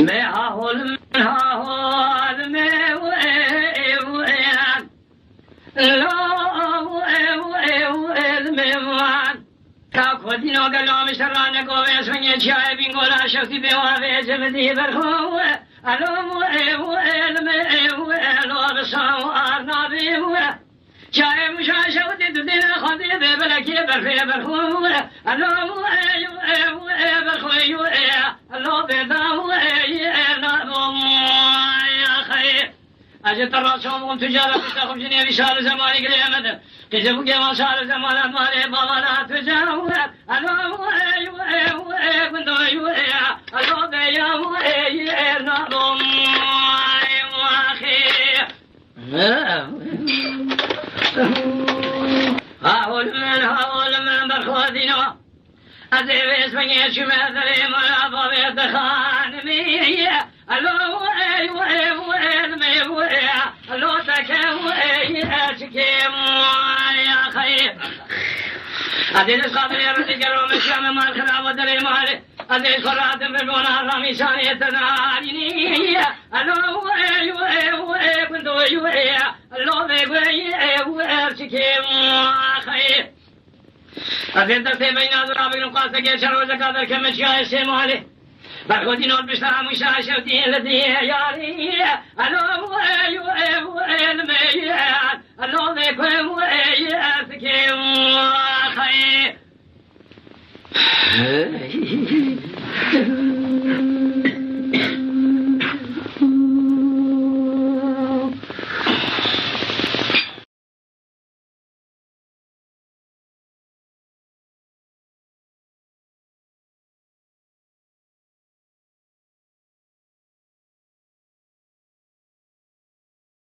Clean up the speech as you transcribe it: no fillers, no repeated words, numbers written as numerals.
میں حول میں خودینو گلام شرانه گوه سنگه چای بینگولا شخصی به واره جمدی برخوه الو بسام آرنابی چای مشاشوتی تو دین خودی به بلکی برخوه برخوه الو برخوه الو بداوه اجت الرسوم تجارة تخرج جنيه بشهر زماني قريمة كجبوا جمال شهر زمان مالي بابا تجاوب ألو بندو ألو بيا نظم واخي هاول من برخوذينو أزيب اسمي شمال ذري مرابا بيت خانمي ألو ألو تكم أشكيم يا خير أدين الصابر يرد جرو مشام مال خراب ودري مالي أدين خرات بالبونا رامي شاني تناريني ألو بندو ألو أشكيم يا خير أدين تسي بين أضرابي نقاط كيشر وزكاة كمشياء السيمالي برخودين اور بشترا مشاشوتين الذي ياري ألو الميات ألو بكم وياتكم خير